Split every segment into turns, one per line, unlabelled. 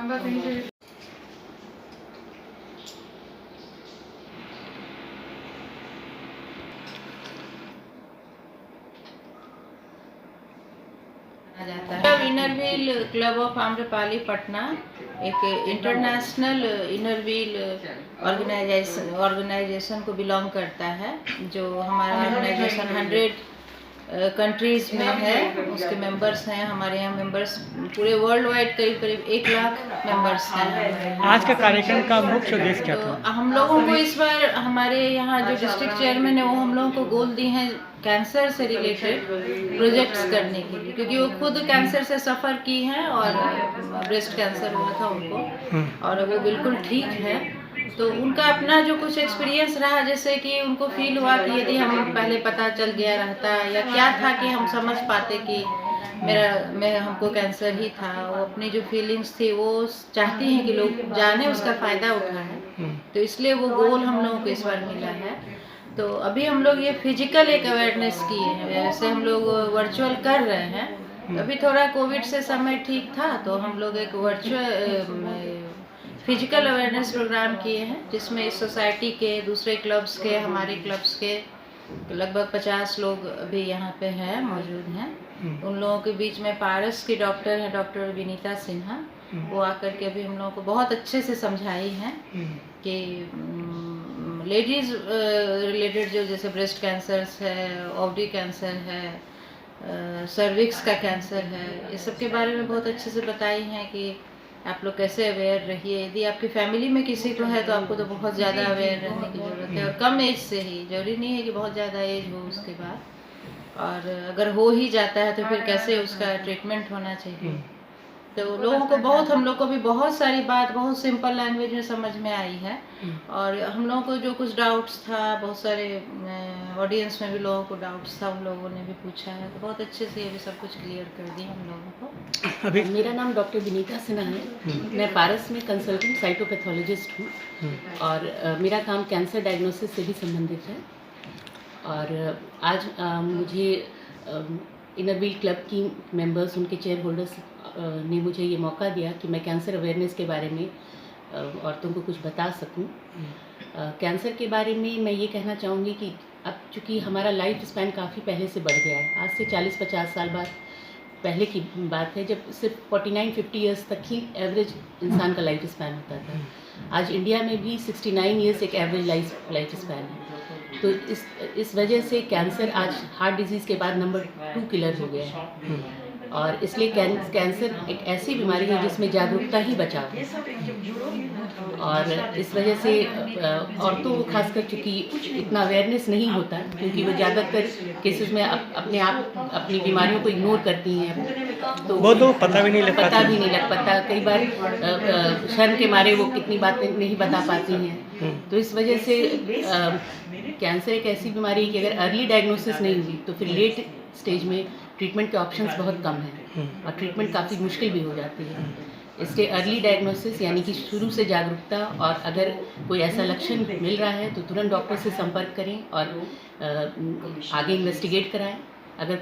खंबा कहीं से जाता है। Inner wheel club of Amrapali Patna एक इंटरनेशनल इनर व्हील ऑर्गेनाइजेशन को बिलोंग करता है, जो हमारा ऑर्गेनाइजेशन 100 कंट्रीज़ में है। उसके मेंबर्स हैं, हमारे यहाँ मेंबर्स पूरे वर्ल्ड वाइड करीब 1 लाख मेंबर्स हैं।
आज का कार्यक्रम का मुख्य उद्देश्य क्या था?
तो हम लोगों को इस बार हमारे यहाँ जो डिस्ट्रिक्ट चेयरमैन है वो हम लोगों को गोल दी हैं कैंसर से रिलेटेड प्रोजेक्ट्स करने के लिए, क्योंकि वो खुद कैंसर से सफ़र की हैं और ब्रेस्ट कैंसर हुआ था उनको और वो बिल्कुल ठीक है। तो उनका अपना जो कुछ एक्सपीरियंस रहा, जैसे कि उनको फील हुआ कि यदि हम पहले पता चल गया रहता या क्या था कि हम समझ पाते कि हमको कैंसर ही था। वो अपनी जो फीलिंग्स थी वो चाहती हैं कि लोग जाने, उसका फ़ायदा उठाएं। तो इसलिए वो गोल हम लोगों को इस बार मिला है। तो अभी हम लोग ये फिजिकल एक अवेयरनेस किए हैं, वैसे हम लोग वर्चुअल कर रहे हैं। तो अभी थोड़ा कोविड से समय ठीक था तो हम लोग एक वर्चुअल फिजिकल अवेयरनेस प्रोग्राम किए हैं, जिसमें इस सोसाइटी के दूसरे क्लब्स के, हमारे क्लब्स के लगभग 50 लोग अभी यहाँ पे हैं, मौजूद हैं। उन लोगों के बीच में पारस की डॉक्टर हैं, डॉक्टर विनीता सिन्हा, वो आकर के अभी हम लोगों को बहुत अच्छे से समझाई हैं कि लेडीज़ रिलेटेड जो जैसे ब्रेस्ट कैंसर है, ओवरी कैंसर है, सर्विक्स का कैंसर है, इस सब के बारे में बहुत अच्छे से बताई हैं कि आप लोग कैसे अवेयर रहिए। यदि आपकी फैमिली में किसी को है तो आपको तो बहुत ज़्यादा अवेयर रहने की ज़रूरत है, और कम एज से ही, जरूरी नहीं है कि बहुत ज़्यादा एज हो उसके बाद, और अगर हो ही जाता है तो फिर कैसे उसका ट्रीटमेंट होना चाहिए। तो लोगों को बहुत, हम लोग को भी बहुत सारी बात बहुत सिंपल लैंग्वेज में समझ में आई है। और हम लोगों को जो कुछ डाउट्स था, बहुत सारे ऑडियंस में भी लोगों को डाउट्स था, उन लोगों ने भी पूछा है, तो बहुत अच्छे से ये भी सब कुछ क्लियर कर दिया हम लोगों को।
अभी मेरा नाम डॉक्टर विनीता सिन्हा है। मैं पारस में कंसल्टेंट साइटोपैथोलॉजिस्ट हूँ और मेरा काम कैंसर डायग्नोसिस से भी संबंधित है। और आज मुझे इनर व्हील क्लब की मेंबर्स, उनके चेयर होल्डर्स ने मुझे ये मौका दिया कि मैं कैंसर अवेयरनेस के बारे में औरतों को कुछ बता सकूं। कैंसर के बारे में मैं ये कहना चाहूँगी कि अब चूँकि हमारा लाइफ स्पैन काफ़ी पहले से बढ़ गया है, आज से 40-50 साल बाद पहले की बात है जब सिर्फ 49-50 ईयर्स तक ही एवरेज इंसान का लाइफ स्पैन होता था। आज इंडिया में भी 69 ईयर्स एक एवरेज लाइफ स्पैन है। तो इस वजह से कैंसर आज हार्ट डिजीज़ के बाद नंबर 2 किलर हो गया है। और इसलिए कैंसर एक ऐसी बीमारी है जिसमें जागरूकता ही बचाव है। और इस वजह से औरतों को खासकर चूँकि इतना अवेयरनेस नहीं होता, क्योंकि वो ज़्यादातर केसेस में अपने आप अपनी बीमारियों को इग्नोर करती हैं, तो
वो तो पता भी नहीं लग
पाता। कई बार शर्म के मारे वो कितनी बातें नहीं बता पाती हैं। तो इस वजह से कैंसर एक ऐसी बीमारी है कि अगर अर्ली डायग्नोसिस नहीं हुई तो फिर लेट स्टेज में ट्रीटमेंट के ऑप्शंस बहुत कम हैं और ट्रीटमेंट काफ़ी मुश्किल भी हो जाती है। इसलिए अर्ली डायग्नोसिस यानी कि शुरू से जागरूकता, और अगर कोई ऐसा लक्षण मिल रहा है तो तुरंत डॉक्टर से संपर्क करें और आगे इन्वेस्टिगेट कराएं। अगर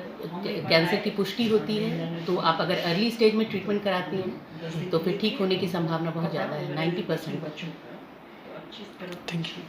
कैंसर की पुष्टि होती है तो आप अगर अर्ली स्टेज में ट्रीटमेंट कराती हैं तो फिर ठीक होने की संभावना बहुत ज़्यादा है, 90%।
Thank you.